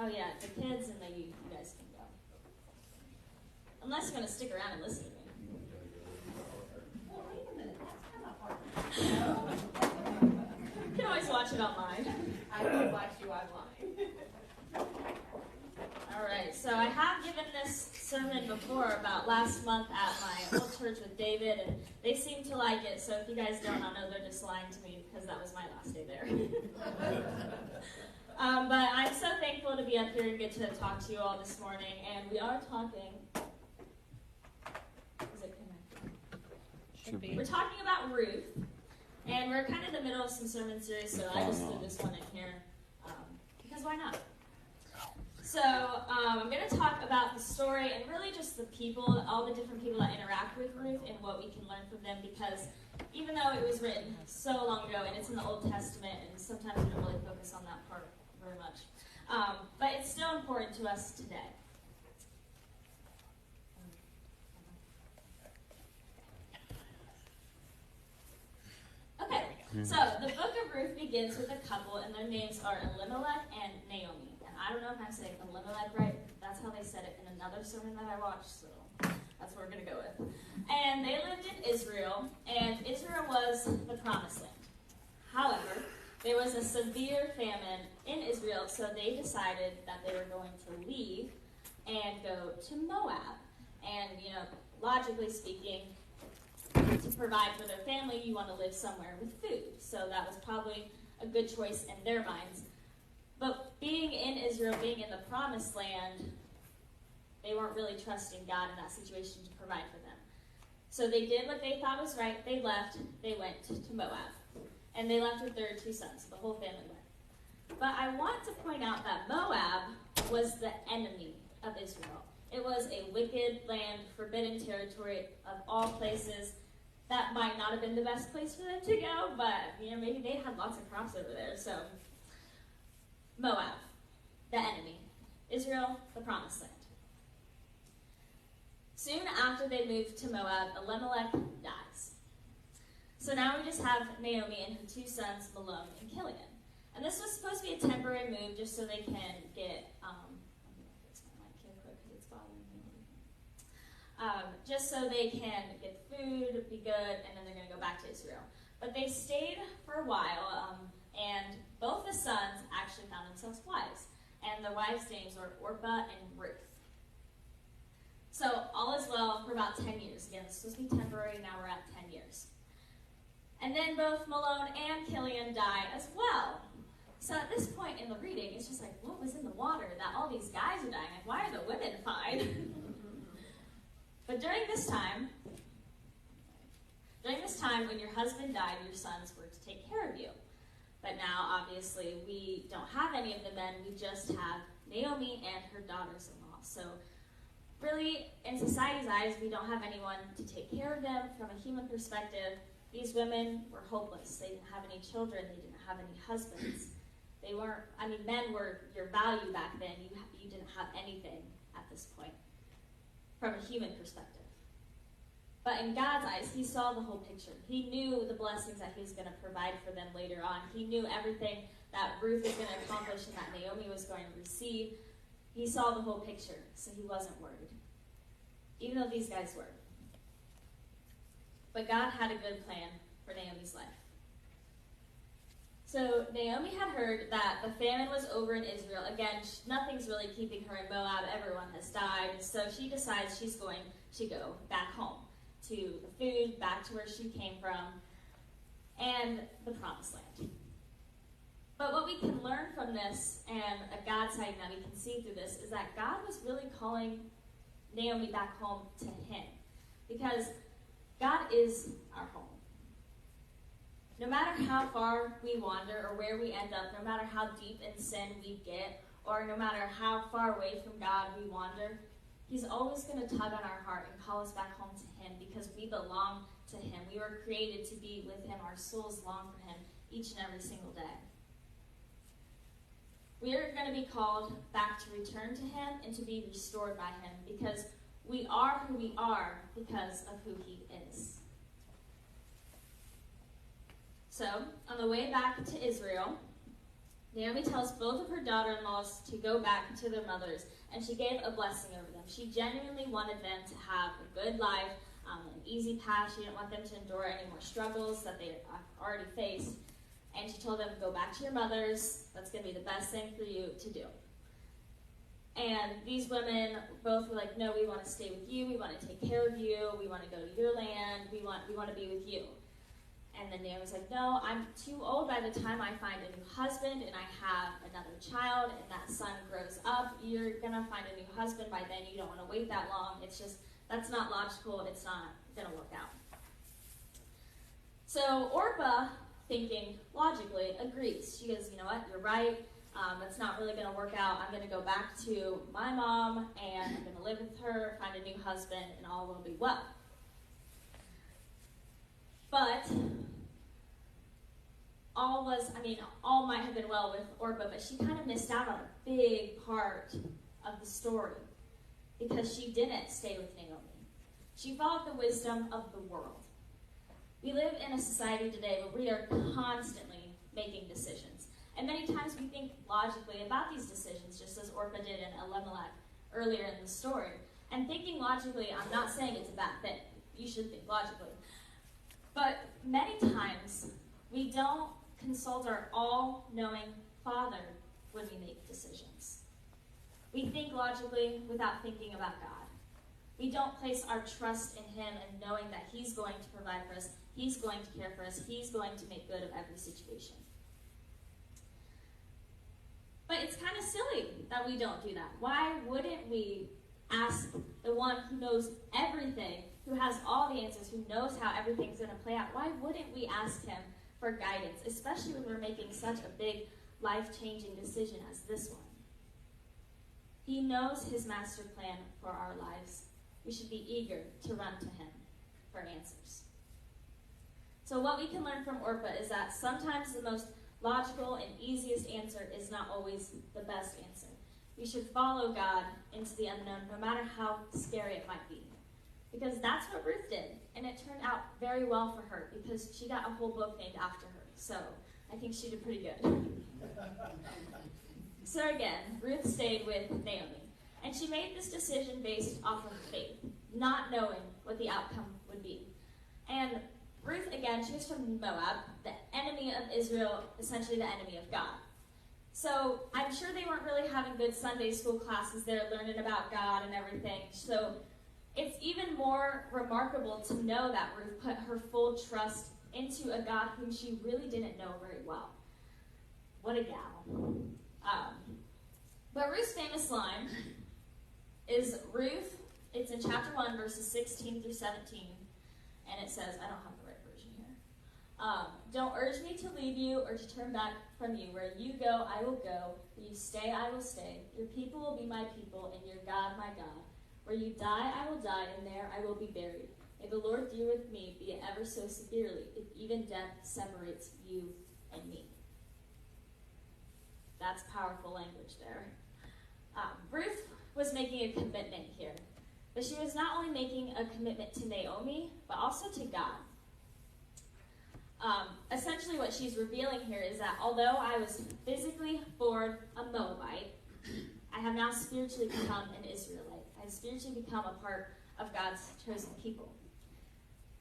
Oh yeah, the kids and the youth, you guys can go. Unless you want to stick around and listen to me. Well, wait a minute, that's kind of hard. You can always watch it online. I will watch you online. All right, so I have given this sermon before about last month at my old church with David, and they seem to like it, so if you guys don't, I know they're just lying to me because that was my last day there. But I'm so thankful to be up here and get to talk to you all this morning, and we are talking... Is it connected? Should be. We're talking about Ruth, and we're kind of in the middle of some sermon series, so I just threw this one in here, because why not? So I'm going to talk about the story and really just the people, all the different people that interact with Ruth and what we can learn from them, because even though it was written so long ago and it's in the Old Testament, and sometimes we don't really focus on that part very much, but it's still important to us today. Okay, so the book of Ruth begins with a couple, and their names are Elimelech and Naomi. I don't know if I'm saying Elimelech right. That's how they said it in another sermon that I watched, so that's what we're going to go with. And they lived in Israel, and Israel was the promised land. However, there was a severe famine in Israel, so they decided that they were going to leave and go to Moab. And, logically speaking, to provide for their family, you want to live somewhere with food. So that was probably a good choice in their minds. But being in Israel, being in the promised land, they weren't really trusting God in that situation to provide for them. So they did what they thought was right. They left. They went to Moab. And they left with their 2 sons. The whole family went. But I want to point out that Moab was the enemy of Israel. It was a wicked land, forbidden territory of all places. That might not have been the best place for them to go, but maybe they had lots of crops over there. So Moab, the enemy. Israel, the promised land. Soon after they moved to Moab, Elimelech dies. So now we just have Naomi and her 2 sons, Malon and Kilian. And this was supposed to be a temporary move just so they can get, I'm going to fix my mic here quick because it's bothering me. Just so they can get food, be good, and then they're going to go back to Israel. But they stayed for a while, and both the sons actually found themselves wives. And their wives' names were Orpah and Ruth. So all is well for about 10 years. Again, this was supposed to be temporary, now we're at 10 years. And then both Malon and Kilian die as well. So at this point in the reading, it's just like, what was in the water that all these guys are dying? Like, why are the women fine? But during this time, when your husband died, your sons were to take care of you. But now, obviously, we don't have any of the men. We just have Naomi and her daughters-in-law. So really, in society's eyes, we don't have anyone to take care of them. From a human perspective, these women were hopeless. They didn't have any children. They didn't have any husbands. They weren't, men were your value back then. You didn't have anything at this point from a human perspective. But in God's eyes, he saw the whole picture. He knew the blessings that he was going to provide for them later on. He knew everything that Ruth was going to accomplish and that Naomi was going to receive. He saw the whole picture, so he wasn't worried, even though these guys were. But God had a good plan for Naomi's life. So Naomi had heard that the famine was over in Israel. Again, nothing's really keeping her in Moab. Everyone has died. So she decides she's going to go back home to the food, back to where she came from, and the promised land. But what we can learn from this, and a God side that we can see through this, is that God was really calling Naomi back home to him. Because God is our home. No matter how far we wander or where we end up, no matter how deep in sin we get, or no matter how far away from God we wander, he's always going to tug on our heart and call us back home to him because we belong to him. We were created to be with him. Our souls long for him each and every single day. We are going to be called back to return to him and to be restored by him because we are who we are because of who he is. So, on the way back to Israel, Naomi tells both of her daughter-in-laws to go back to their mothers, and she gave a blessing over them. She genuinely wanted them to have a good life, an easy path. She didn't want them to endure any more struggles that they already faced. And she told them, go back to your mothers. That's going to be the best thing for you to do. And these women both were like, no, we want to stay with you. We want to take care of you. We want to go to your land. We want to be with you. And then Naomi's like, no, I'm too old by the time I find a new husband and I have another child and that son grows up. You're going to find a new husband by then. You don't want to wait that long. It's just, that's not logical. It's not going to work out. So Orpah, thinking logically, agrees. She goes, you know what, you're right. That's not really going to work out. I'm going to go back to my mom, and I'm going to live with her, find a new husband, and all will be well. But all might have been well with Orpah, but she kind of missed out on a big part of the story because she didn't stay with Naomi. She followed the wisdom of the world. We live in a society today where we are constantly making decisions. And many times we think logically about these decisions, just as Orpah did in Elimelech earlier in the story. And thinking logically, I'm not saying it's a bad thing. You should think logically. But many times we don't consult our all-knowing Father when we make decisions. We think logically without thinking about God. We don't place our trust in Him and knowing that He's going to provide for us, He's going to care for us, He's going to make good of every situation. But it's kind of silly that we don't do that. Why wouldn't we ask the one who knows everything, who has all the answers, who knows how everything's going to play out? Why wouldn't we ask Him for guidance, especially when we're making such a big, life-changing decision as this one? He knows His master plan for our lives. We should be eager to run to Him for answers. So what we can learn from Orpah is that sometimes the most logical and easiest answer is not always the best answer. We should follow God into the unknown, no matter how scary it might be. Because that's what Ruth did, and it turned out very well for her, because she got a whole book named after her. So I think she did pretty good. So again, Ruth stayed with Naomi, and she made this decision based off of faith, not knowing what the outcome would be. And Ruth, again, she was from Moab, the enemy of Israel, essentially the enemy of God. So I'm sure they weren't really having good Sunday school classes there, learning about God and everything. So it's even more remarkable to know that Ruth put her full trust into a God whom she really didn't know very well. What a gal. But Ruth's famous line is Ruth, it's in chapter 1, verses 16 through 17, and it says, I don't have the right version here. Don't urge me to leave you or to turn back from you. Where you go, I will go. Where you stay, I will stay. Your people will be my people, and your God, my God. Where you die, I will die, and there I will be buried. May the Lord deal with me, be it ever so severely, if even death separates you and me. That's powerful language there. Ruth was making a commitment here. But she was not only making a commitment to Naomi, but also to God. Essentially what she's revealing here is that although I was physically born a Moabite, I have now spiritually become an Israelite. I have spiritually become a part of God's chosen people.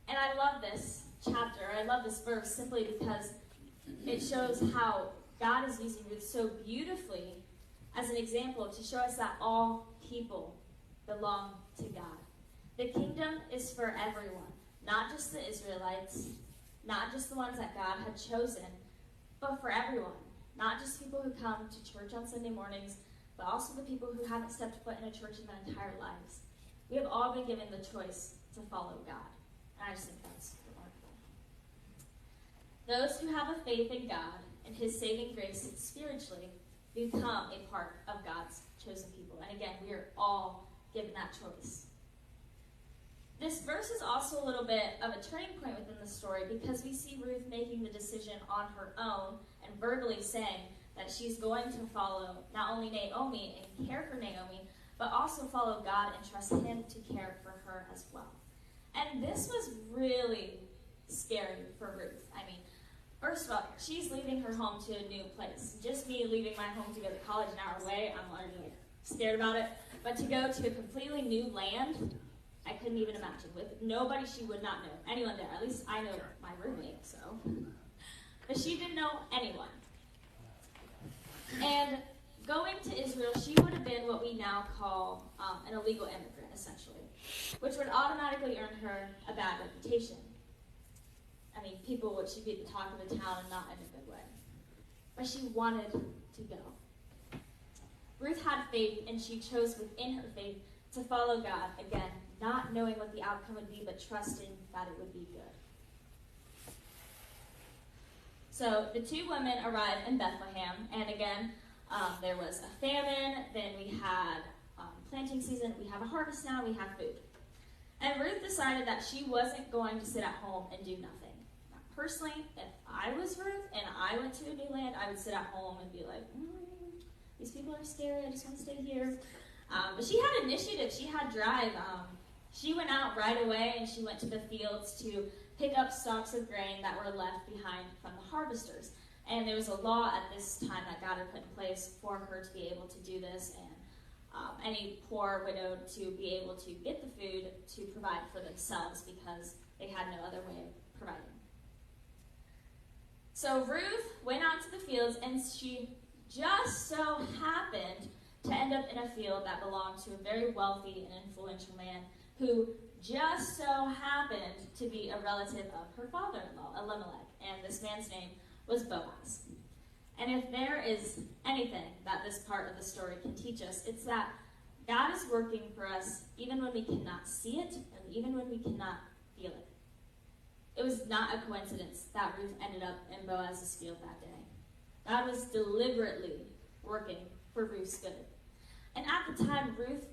And I love this chapter, I love this verse, simply because it shows how God is using Ruth so beautifully as an example to show us that all people belong to God. The kingdom is for everyone, not just the Israelites, not just the ones that God had chosen, but for everyone. Not just people who come to church on Sunday mornings, but also the people who haven't stepped foot in a church in their entire lives. We have all been given the choice to follow God. And I just think that's remarkable. Those who have a faith in God and His saving grace spiritually become a part of God's chosen people. And again, we are all given that choice. This verse is also a little bit of a turning point within the story because we see Ruth making the decision on her own and verbally saying that she's going to follow not only Naomi and care for Naomi, but also follow God and trust Him to care for her as well. And this was really scary for Ruth. I mean, verse first of all, she's leaving her home to a new place. Just me leaving my home to go to college an hour away, I'm already like scared about it. But to go to a completely new land, I couldn't even imagine. With nobody she would not know. Anyone there. At least I know my roommate, so. But she didn't know anyone. And going to Israel, she would have been what we now call an illegal immigrant, essentially, which would automatically earn her a bad reputation. I mean, she'd be the talk of the town and not in a good way. But she wanted to go. Ruth had faith, and she chose within her faith to follow God, again, not knowing what the outcome would be, but trusting that it would be good. So the two women arrived in Bethlehem, and again, there was a famine, then we had planting season, we have a harvest now, we have food. And Ruth decided that she wasn't going to sit at home and do nothing. Now, personally, if I was Ruth and I went to a new land, I would sit at home and be like, these people are scary, I just want to stay here. But she had initiative, she had drive. She went out right away and she went to the fields to pick up stalks of grain that were left behind from the harvesters. And there was a law at this time that God had put in place for her to be able to do this, and any poor widow to be able to get the food to provide for themselves because they had no other way of providing. So Ruth went out to the fields, and she just so happened to end up in a field that belonged to a very wealthy and influential man who just so happened to be a relative of her father-in-law, Elimelech, and this man's name was Boaz. And if there is anything that this part of the story can teach us, it's that God is working for us even when we cannot see it and even when we cannot feel it. It was not a coincidence that Ruth ended up in Boaz's field that day. God was deliberately working for Ruth's good. And at the time, Ruth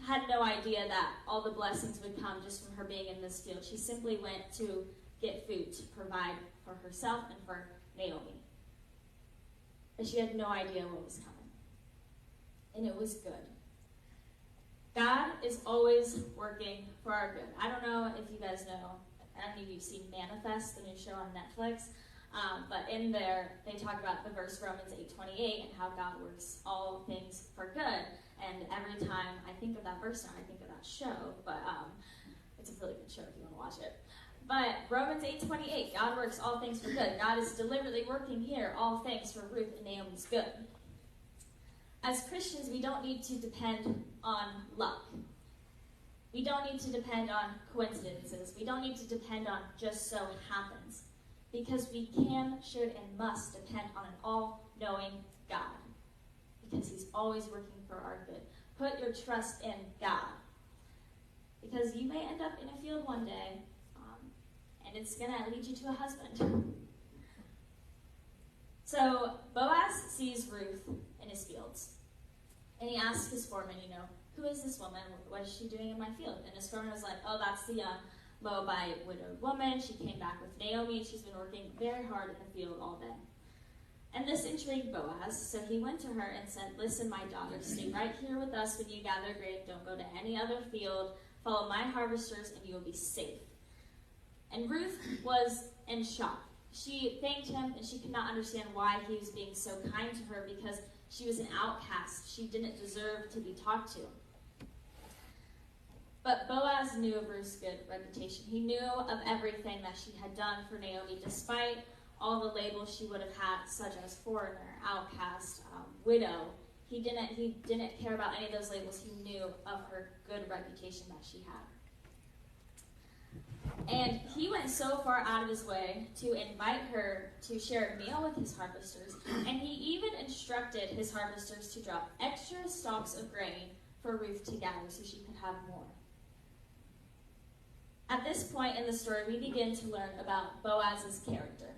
had no idea that all the blessings would come just from her being in this field. She simply went to get food to provide for herself and for Naomi. But she had no idea what was coming. And it was good. God is always working for our good. I don't know if you guys know, I don't know if you've seen Manifest, the new show on Netflix, but in there, they talk about the verse Romans 8:28 and how God works all things for good. And every time I think of that verse now, I think of that show, but it's a really good show if you want to watch it. But Romans 8:28, God works all things for good. God is deliberately working here all things for Ruth and Naomi's good. As Christians, we don't need to depend on luck. We don't need to depend on coincidences. We don't need to depend on just so happens. Because we can, should, and must depend on an all-knowing God. Because he's always working for our good. Put your trust in God. Because you may end up in a field one day, and it's going to lead you to a husband. So Boaz sees Ruth in his fields. And he asks his foreman, who is this woman? What is she doing in my field? And his foreman was like, oh, that's the young Moabite widowed woman. She came back with Naomi. She's been working very hard in the field all day. And this intrigued Boaz, so he went to her and said, listen, my daughter, stay right here with us when you gather grain. Don't go to any other field. Follow my harvesters, and you will be safe. And Ruth was in shock. She thanked him, and she could not understand why he was being so kind to her because she was an outcast. She didn't deserve to be talked to. But Boaz knew of Ruth's good reputation. He knew of everything that she had done for Naomi, despite all the labels she would have had, such as foreigner, outcast, widow. He didn't care about any of those labels. He knew of her good reputation that she had. And he went so far out of his way to invite her to share a meal with his harvesters, and he even instructed his harvesters to drop extra stalks of grain for Ruth to gather so she could have more. At this point in the story, we begin to learn about Boaz's character.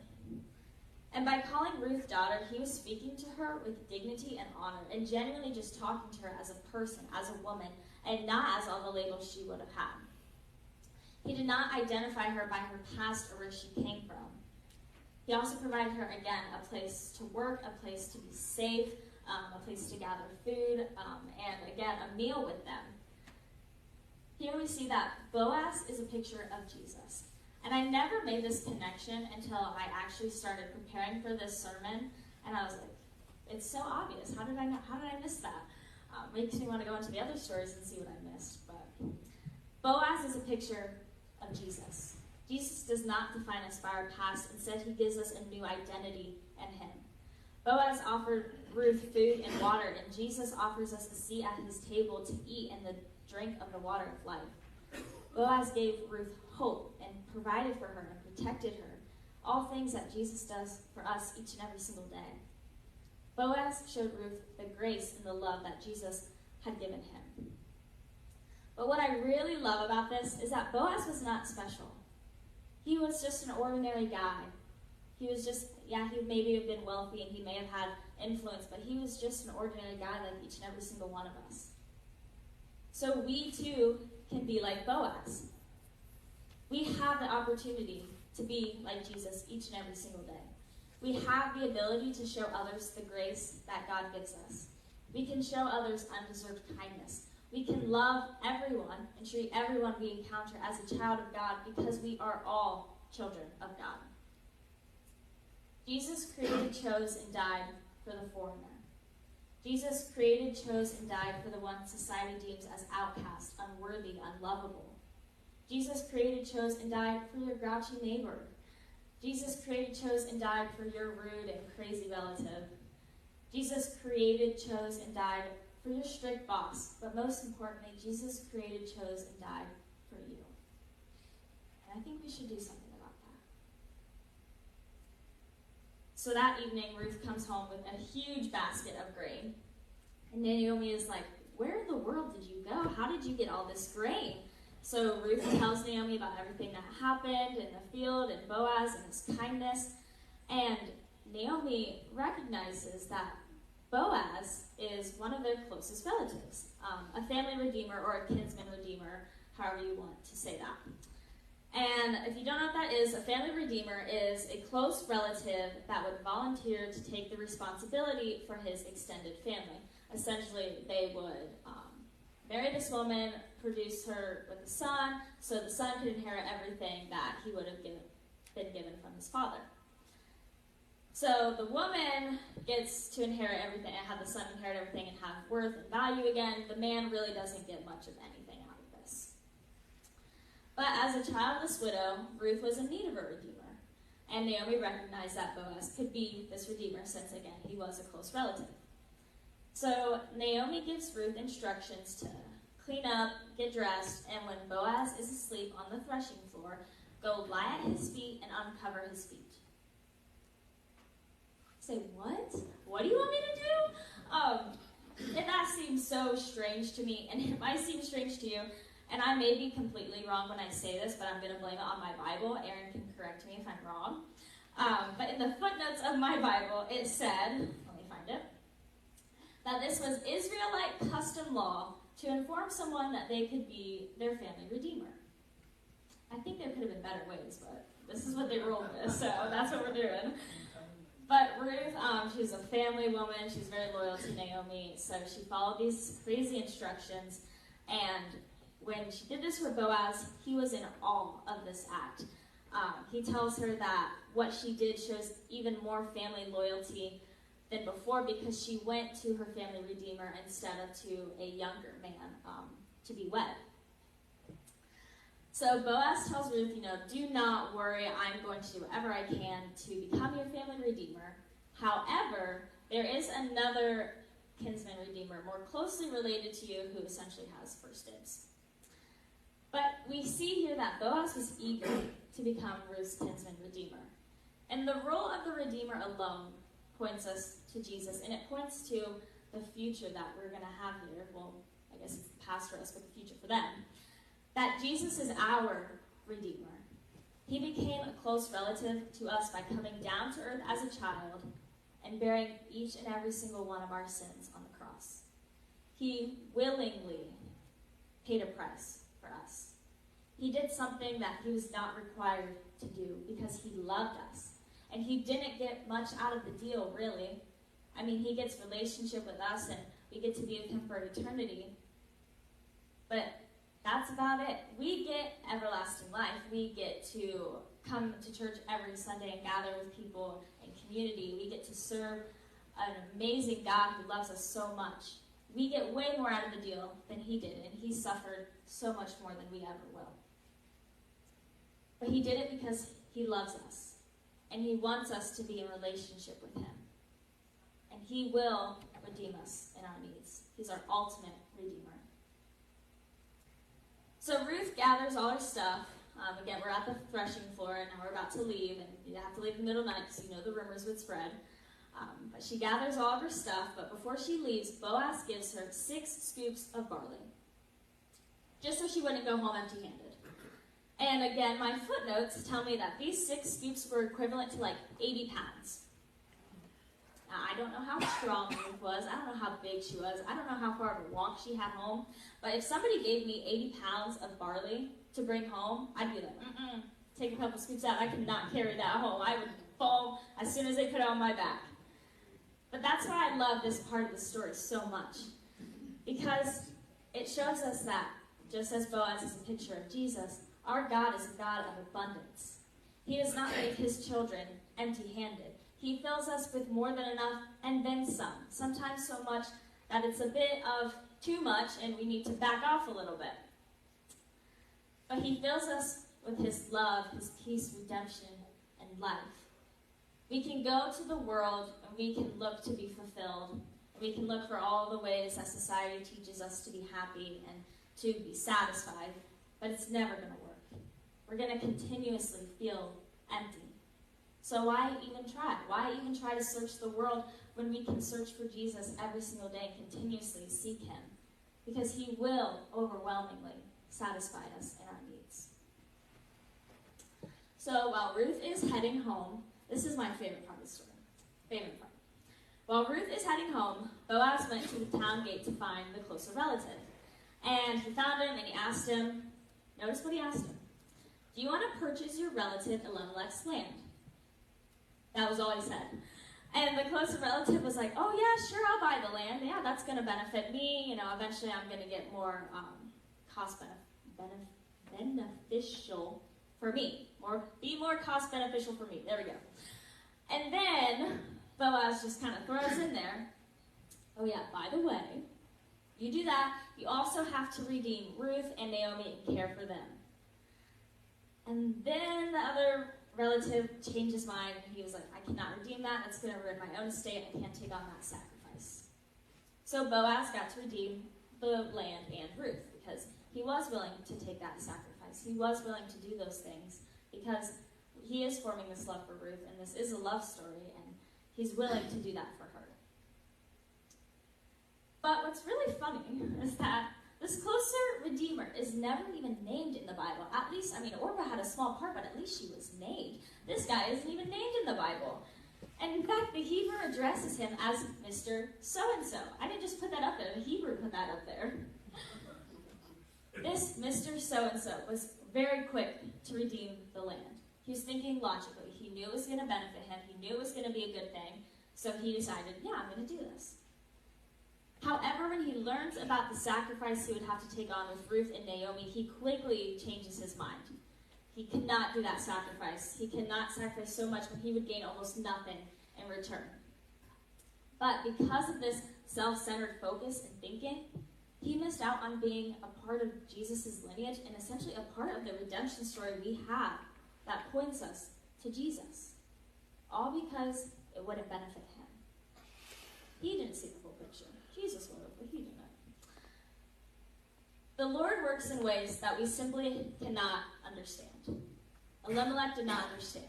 And by calling Ruth daughter, he was speaking to her with dignity and honor, and genuinely just talking to her as a person, as a woman, and not as all the labels she would have had. He did not identify her by her past or where she came from. He also provided her, again, a place to work, a place to be safe, a place to gather food, and, again, a meal with them. Here we see that Boaz is a picture of Jesus, And I never made this connection until I actually started preparing for this sermon, and I was like, it's so obvious. How did I miss that? Makes me want to go into the other stories and see what I missed. But Boaz is a picture of Jesus. Jesus does not define us by our past. Instead, he gives us a new identity in him. Boaz offered Ruth food and water, and Jesus offers us a seat at his table to eat and the drink of the water of life. Boaz gave Ruth hope and provided for her and protected her, all things that Jesus does for us each and every single day. Boaz showed Ruth the grace and the love that Jesus had given him. But what I really love about this is that Boaz was not special. He was just an ordinary guy. He was just, he maybe have been wealthy and he may have had influence, but he was just an ordinary guy like each and every single one of us. So we too can be like Boaz. We have the opportunity to be like Jesus each and every single day. We have the ability to show others the grace that God gives us. We can show others undeserved kindness. We can love everyone and treat everyone we encounter as a child of God because we are all children of God. Jesus created, chose, and died for the foreigner. Jesus created, chose, and died for the one society deems as outcast, unworthy, unlovable. Jesus created, chose, and died for your grouchy neighbor. Jesus created, chose, and died for your rude and crazy relative. Jesus created, chose, and died for your strict boss. But most importantly, Jesus created, chose, and died for you. And I think we should do something about that. So that evening, Ruth comes home with a huge basket of grain. And Naomi is like, where in the world did you go? How did you get all this grain? So Ruth tells Naomi about everything that happened in the field and Boaz and his kindness. And Naomi recognizes that Boaz is one of their closest relatives, a family redeemer or a kinsman redeemer, however you want to say that. And if you don't know what that is, a family redeemer is a close relative that would volunteer to take the responsibility for his extended family. Essentially, they would marry this woman, produce her with a son, so the son could inherit everything that he would have been given from his father. So the woman gets to inherit everything and have the son inherit everything and have worth and value again. The man really doesn't get much of anything out of this. But as a childless widow, Ruth was in need of a redeemer. And Naomi recognized that Boaz could be this redeemer since, again, he was a close relative. So Naomi gives Ruth instructions to clean up, get dressed, and when Boaz is asleep on the threshing floor, go lie at his feet and uncover his feet. Say, what? What do you want me to do? And that seems so strange to me, and it might seem strange to you, and I may be completely wrong when I say this, but I'm going to blame it on my Bible. Aaron can correct me if I'm wrong. But in the footnotes of my Bible, it said, let me find it, that this was Israelite custom law to inform someone that they could be their family redeemer. I think there could have been better ways, but this is what they rolled with, so that's what we're doing. But Ruth, she's a family woman. She's very loyal to Naomi, so she followed these crazy instructions. And when she did this for Boaz, he was in awe of this act. He tells her that what she did shows even more family loyalty than before because she went to her family redeemer instead of to a younger man to be wed. So Boaz tells Ruth, do not worry, I'm going to do whatever I can to become your family redeemer. However, there is another kinsman redeemer more closely related to you who essentially has first dibs. But we see here that Boaz was eager to become Ruth's kinsman redeemer. And the role of the redeemer alone points us to Jesus, and it points to the future that we're going to have here. Well, I guess it's the past for us, but the future for them. That Jesus is our redeemer. He became a close relative to us by coming down to earth as a child and bearing each and every single one of our sins on the cross. He willingly paid a price for us. He did something that he was not required to do because he loved us. And he didn't get much out of the deal, really. I mean, he gets relationship with us and we get to be with him for eternity. But that's about it. We get everlasting life. We get to come to church every Sunday and gather with people in community. We get to serve an amazing God who loves us so much. We get way more out of the deal than he did, and he suffered so much more than we ever will. But he did it because he loves us, and he wants us to be in relationship with him. And he will redeem us in our needs. He's our ultimate redeemer. So Ruth gathers all her stuff. Again, we're at the threshing floor, and now we're about to leave, and you have to leave in the middle of the night because you know the rumors would spread. But she gathers all of her stuff, but before she leaves, Boaz gives her 6 scoops of barley, just so she wouldn't go home empty-handed. And again, my footnotes tell me that these 6 scoops were equivalent to like 80 pounds. Now, I don't know how strong Ruth was. I don't know how big she was. I don't know how far of a walk she had home. But if somebody gave me 80 pounds of barley to bring home, I'd be like, take a couple scoops out. I could not carry that home. I would fall as soon as they put it on my back. But that's why I love this part of the story so much. Because it shows us that, just as Boaz is a picture of Jesus, our God is a God of abundance. He does not leave his children empty-handed. He fills us with more than enough and then some. Sometimes so much that it's a bit of too much and we need to back off a little bit. But he fills us with his love, his peace, redemption, and life. We can go to the world and we can look to be fulfilled. And we can look for all the ways that society teaches us to be happy and to be satisfied. But it's never going to work. We're going to continuously feel empty. So why even try? Why even try to search the world when we can search for Jesus every single day and continuously seek him? Because he will overwhelmingly satisfy us in our needs. So while Ruth is heading home, this is my favorite part of the story. Favorite part. While Ruth is heading home, Boaz went to the town gate to find the closer relative. And he found him and he asked him, notice what he asked him. Do you want to purchase your relative Elimelech's land? That was all he said. And the closer relative was like, oh yeah, sure, I'll buy the land. Yeah, that's going to benefit me. You know, eventually I'm going to get more beneficial for me. Be more cost beneficial for me. There we go. And then Boaz just kind of throws in there, oh yeah, by the way, you do that, you also have to redeem Ruth and Naomi and care for them. And then the other relative changed his mind. He was like, I cannot redeem that. That's going to ruin my own estate. I can't take on that sacrifice. So Boaz got to redeem the land and Ruth because he was willing to take that sacrifice. He was willing to do those things because he is forming this love for Ruth, and this is a love story, and he's willing to do that for her. But what's really funny is that this closer redeemer is never even named in the Bible. At least, Orpah had a small part, but at least she was named. This guy isn't even named in the Bible. And in fact, the Hebrew addresses him as Mr. So-and-so. I didn't just put that up there. The Hebrew put that up there. This Mr. So-and-so was very quick to redeem the land. He was thinking logically. He knew it was going to benefit him. He knew it was going to be a good thing. So he decided, yeah, I'm going to do this. However, when he learns about the sacrifice he would have to take on with Ruth and Naomi, he quickly changes his mind. He cannot do that sacrifice. He cannot sacrifice so much when he would gain almost nothing in return. But because of this self-centered focus and thinking, he missed out on being a part of Jesus' lineage and essentially a part of the redemption story we have that points us to Jesus. All because it wouldn't benefit him. He didn't see the full picture. Jesus would have, but he didn't. The Lord works in ways that we simply cannot understand. Elimelech did not understand.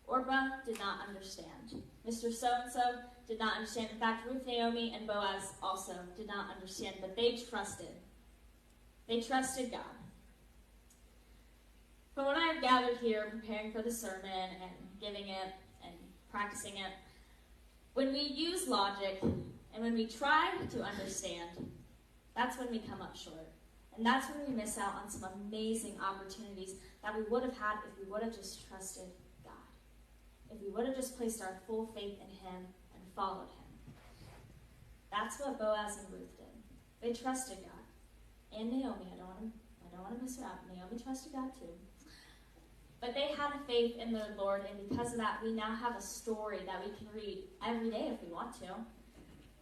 Orpah did not understand. Mr. So-and-so did not understand. In fact, Ruth, Naomi, and Boaz also did not understand, but they trusted. They trusted God. From what I have gathered here, preparing for the sermon and giving it and practicing it, when we use logic and when we try to understand, that's when we come up short. And that's when we miss out on some amazing opportunities that we would have had if we would have just trusted God. If we would have just placed our full faith in him and followed him. That's what Boaz and Ruth did. They trusted God. And Naomi, I don't want to I don't want to miss her out. Naomi trusted God too. But they had a faith in their Lord, and because of that, we now have a story that we can read every day if we want to.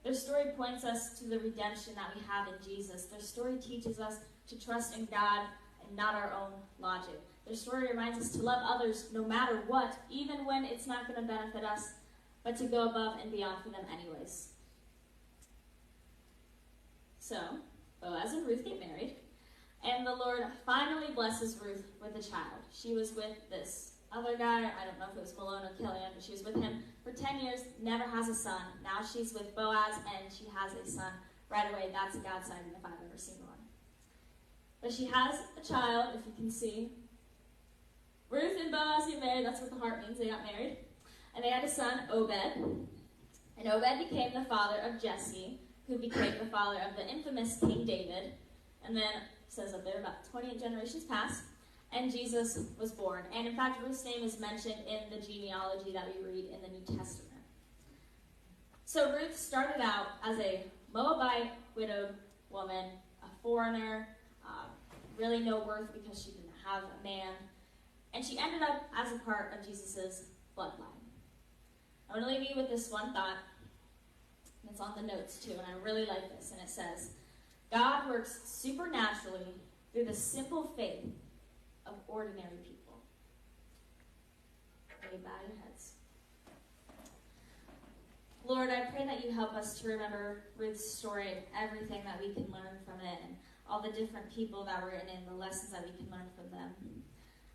Their story points us to the redemption that we have in Jesus. Their story teaches us to trust in God and not our own logic. Their story reminds us to love others no matter what, even when it's not going to benefit us, but to go above and beyond for them anyways. So, Boaz and Ruth get married, and the Lord finally blesses Ruth with a child. She was with this other guy, I don't know if it was Malone or Killian, but she was with him for 10 years, never has a son. Now she's with Boaz, and she has a son right away. That's a God sign if I've ever seen one. But she has a child, if you can see. Ruth and Boaz get married. That's what the heart means. They got married. And they had a son, Obed. And Obed became the father of Jesse, who became the father of the infamous King David. And then, it says up there, about 28 generations passed, and Jesus was born. And in fact, Ruth's name is mentioned in the genealogy that we read in the New Testament. So Ruth started out as a Moabite widowed woman, a foreigner, really no worth because she didn't have a man. And she ended up as a part of Jesus' bloodline. I want to leave you with this one thought. It's on the notes too, and I really like this. And it says, God works supernaturally through the simple faith of ordinary people. Will you bow your heads? Lord, I pray that you help us to remember Ruth's story and everything that we can learn from it, and all the different people that were in it and the lessons that we can learn from them.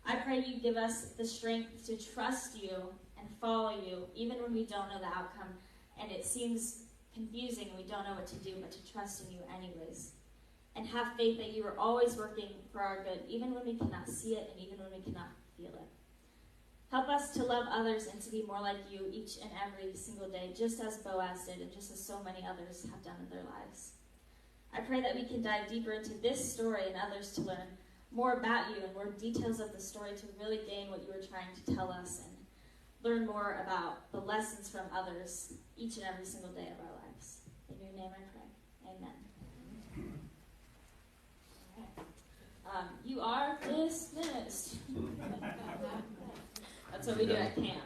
I pray you give us the strength to trust you and follow you, even when we don't know the outcome and it seems confusing and we don't know what to do, but to trust in you anyways. And have faith that you are always working for our good, even when we cannot see it and even when we cannot feel it. Help us to love others and to be more like you each and every single day, just as Boaz did and just as so many others have done in their lives. I pray that we can dive deeper into this story and others to learn more about you and more details of the story to really gain what you were trying to tell us and learn more about the lessons from others each and every single day of our lives. In your name I pray. Amen. You are dismissed. That's what we do at camp.